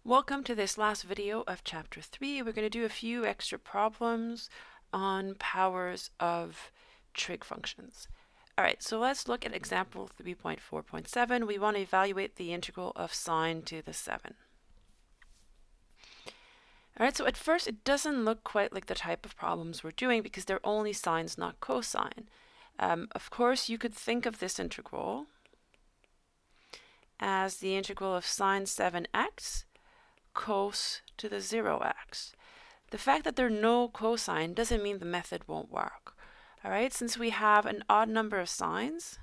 Welcome to this last video of Chapter 3. We're going to do a few extra problems on powers of trig functions. Alright, so let's look at example 3.4.7. We want to evaluate the integral of sine to the 7. Alright, so at first it doesn't look quite like the type of problems we're doing because they're only sines, not cosine. Of course, you could think of this integral as the integral of sine 7x cos to the 0x. The fact that there are no cosine doesn't mean the method won't work. All right, since we have an odd number of sines,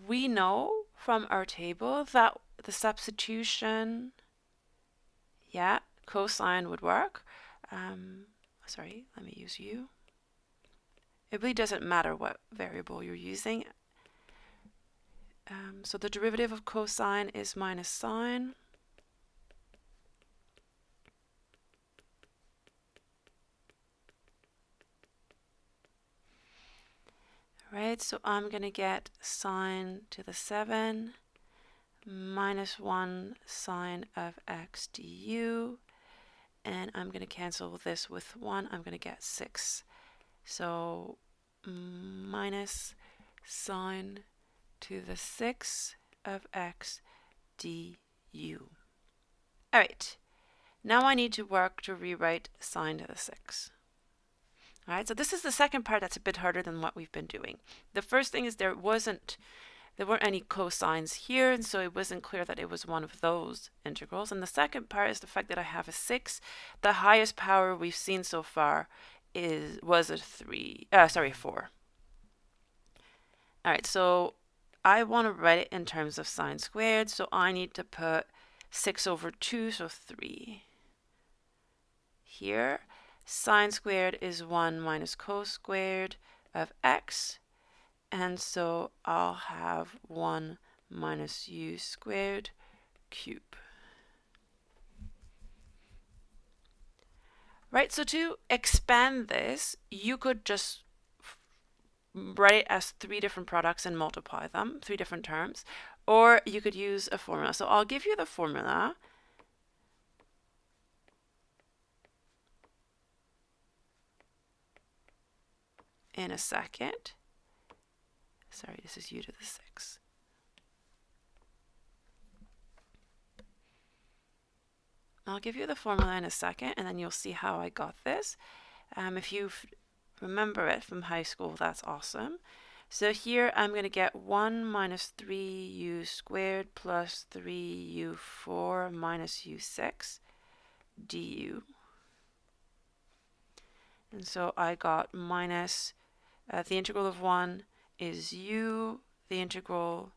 we know from our table that the substitution, cosine would work. Sorry, let me use u. It really doesn't matter what variable you're using. So the derivative of cosine is minus sine. Right, so I'm going to get sine to the 7 minus 1 sine of x du, and I'm going to cancel this with 1. I'm going to get 6. So minus sine to the 6 of x du. All right, now I need to work to rewrite sine to the 6. All right, so this is the second part that's a bit harder than what we've been doing. The first thing is there weren't any cosines here, and so it wasn't clear that it was one of those integrals. And the second part is the fact that I have a 6. The highest power we've seen so far was a 4. All right, so I want to write it in terms of sine squared, so I need to put 6 over 2, so 3. Here, sine squared is 1 minus cos squared of x, and so I'll have 1 minus u squared cube. Right, so to expand this, you could just write it as 3 different products and multiply them, 3 different terms, or you could use a formula. So I'll give you the formula. In a second. Sorry, this is u to the 6. I'll give you the formula in a second, and then you'll see how I got this. If you remember it from high school, that's awesome. So here I'm going to get 1 minus 3u squared plus 3u4 minus u6 du. And so I got minus, the integral of 1 is u, the integral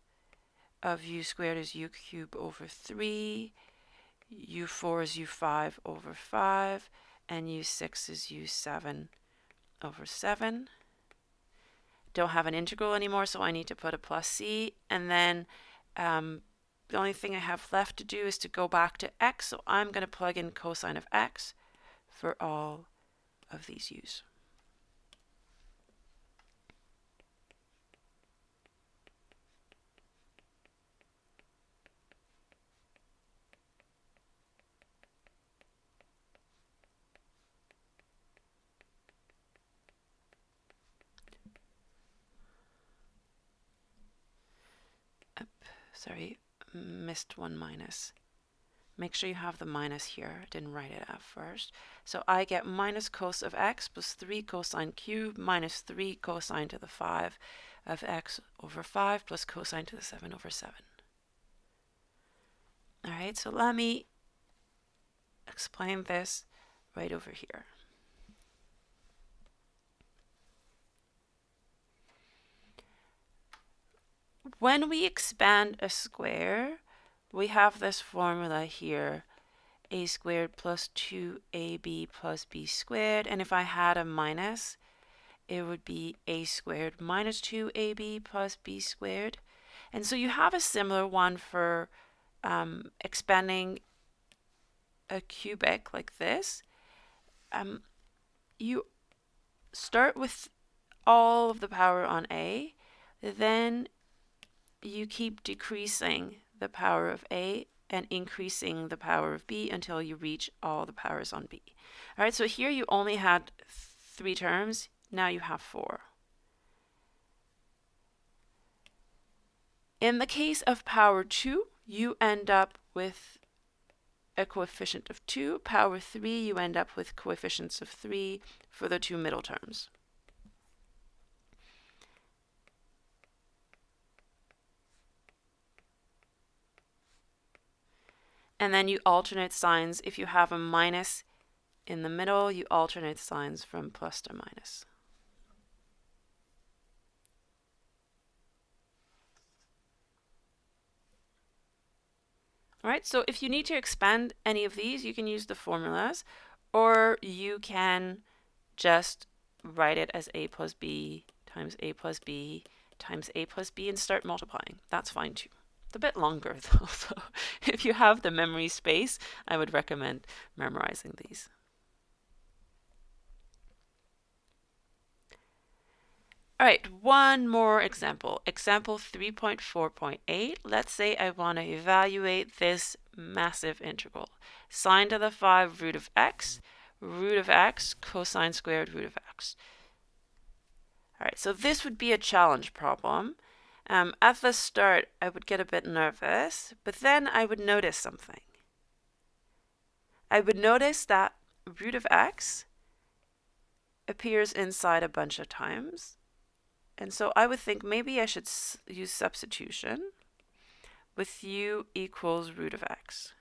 of u squared is u cubed over 3, u4 is u5 over 5, and u6 is u7 over 7. Don't have an integral anymore, so I need to put a plus c, and then the only thing I have left to do is to go back to x, so I'm going to plug in cosine of x for all of these u's. Sorry, missed one minus. Make sure you have the minus here. I didn't write it out first. So I get minus cos of x plus 3 cosine cubed minus 3 cosine to the 5 of x over 5 plus cosine to the 7 over 7. All right, so let me explain this right over here. When we expand a square, we have this formula here, a squared plus 2ab plus b squared, and if I had a minus, it would be a squared minus 2ab plus b squared. And so you have a similar one for expanding a cubic like this. You start with all of the power on A, then you keep decreasing the power of A and increasing the power of B until you reach all the powers on B. All right, so here you only had 3 terms, now you have 4. In the case of power 2, you end up with a coefficient of 2. Power 3, you end up with coefficients of 3 for the 2 middle terms. And then you alternate signs. If you have a minus in the middle, you alternate signs from plus to minus. All right, so if you need to expand any of these, you can use the formulas, or you can just write it as a plus b times a plus b times a plus b and start multiplying. That's fine too. It's a bit longer though, so if you have the memory space, I would recommend memorizing these. All right, one more example. Example 3.4.8. Let's say I want to evaluate this massive integral. Sine to the 5 root of x, cosine squared root of x. All right, so this would be a challenge problem. At the start, I would get a bit nervous, but then I would notice something. I would notice that root of x appears inside a bunch of times. And so I would think maybe I should use substitution with u equals root of x.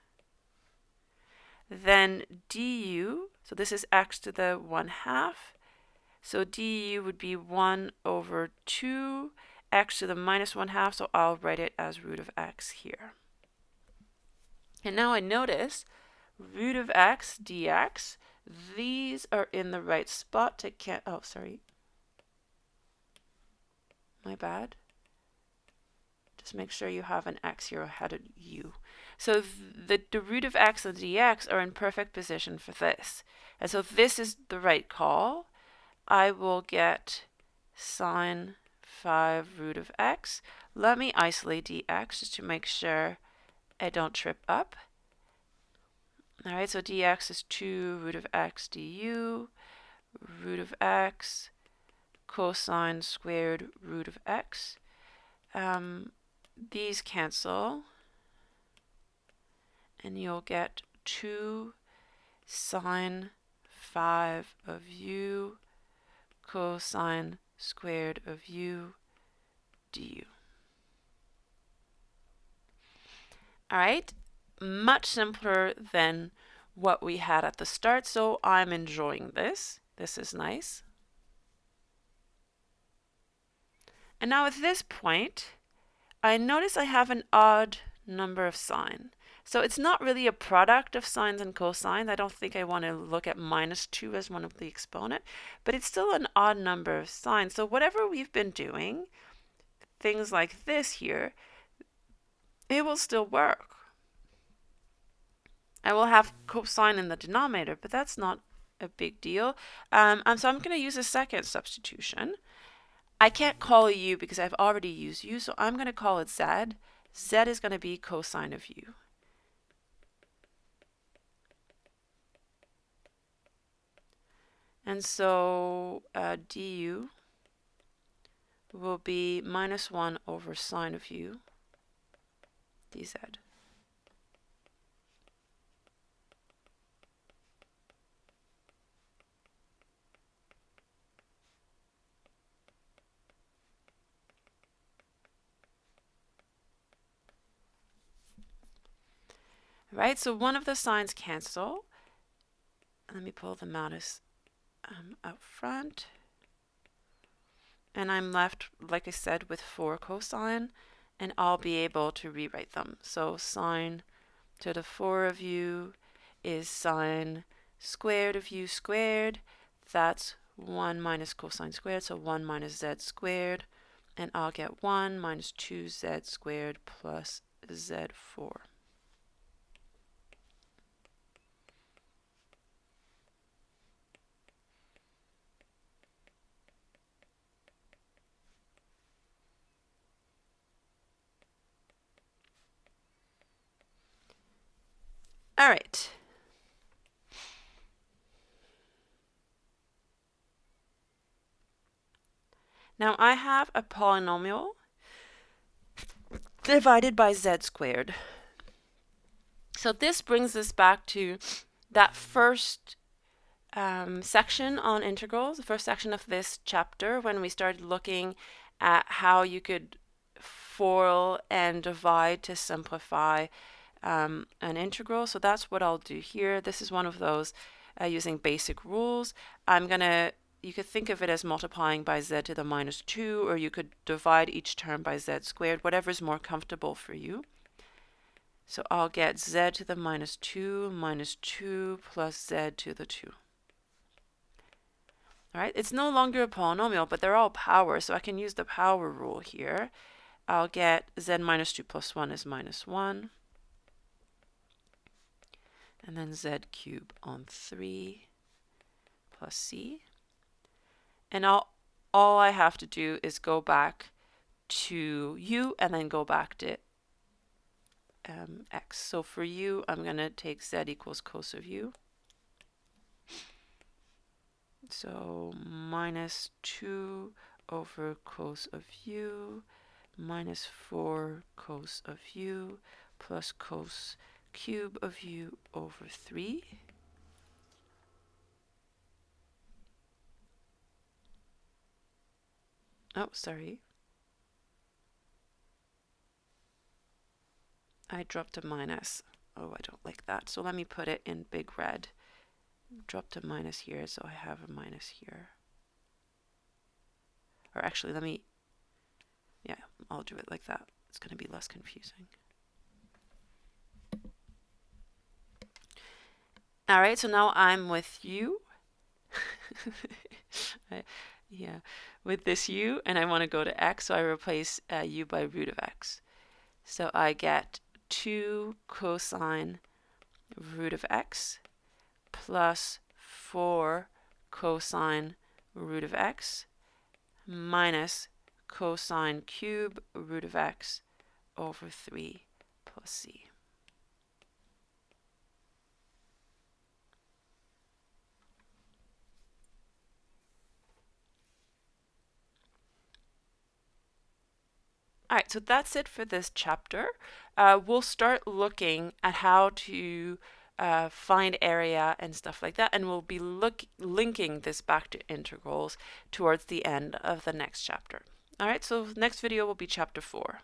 Then du, so this is x to the 1/2. So du would be 1 over 2 x to the minus 1/2, so I'll write it as root of x here. And now I notice root of x dx, these are in the right spot to my bad. Just make sure you have an x here ahead of u. So the root of x and dx are in perfect position for this. And so this is the right call. I will get sine 5 root of x. Let me isolate dx just to make sure I don't trip up. All right, so dx is 2 root of x du, root of x, cosine squared root of x. These cancel, and you'll get 2 sine 5 of u cosine squared of u du. All right, much simpler than what we had at the start, so I'm enjoying this. This is nice. And now at this point, I notice I have an odd number of sine. So it's not really a product of sines and cosines. I don't think I want to look at -2 as one of the exponent, but it's still an odd number of sines. So whatever we've been doing, things like this here, it will still work. I will have cosine in the denominator, but that's not a big deal. So I'm going to use a second substitution. I can't call it u because I've already used u, so I'm going to call it z. Z is going to be cosine of u. And so du will be -1 over sine of u dz. Right, so one of the signs cancel. Let me pull them out as out front. And I'm left, like I said, with 4 cosine, and I'll be able to rewrite them. So sine to the 4 of u is sine squared of u squared. That's 1 minus cosine squared, so 1 minus z squared. And I'll get 1 minus 2z squared plus z4. All right. Now I have a polynomial divided by z squared. So this brings us back to that first section on integrals, the first section of this chapter, when we started looking at how you could FOIL and divide to simplify an integral. So that's what I'll do here. This is one of those using basic rules. You could think of it as multiplying by z to the minus 2, or you could divide each term by z squared, whatever's more comfortable for you. So I'll get z to the minus 2 plus z to the 2. All right, it's no longer a polynomial, but they're all power, so I can use the power rule here. I'll get z minus 2 plus 1 is minus 1. And then z cubed on 3 plus c. And all I have to do is go back to u and then go back to x. So for u, I'm going to take z equals cos of u. So minus 2 over cos of u minus 4 cos of u plus cos cube of u over 3. Oh, sorry. I dropped a minus. Oh, I don't like that. So let me put it in big red. Dropped a minus here, so I have a minus here. Or actually, I'll do it like that. It's going to be less confusing. All right, so now I'm with u. With this u, and I want to go to x, so I replace u by root of x. So I get 2 cosine root of x plus 4 cosine root of x minus cosine cube root of x over 3 plus c. All right, so that's it for this chapter. We'll start looking at how to find area and stuff like that, and we'll be linking this back to integrals towards the end of the next chapter. All right, so next video will be chapter 4.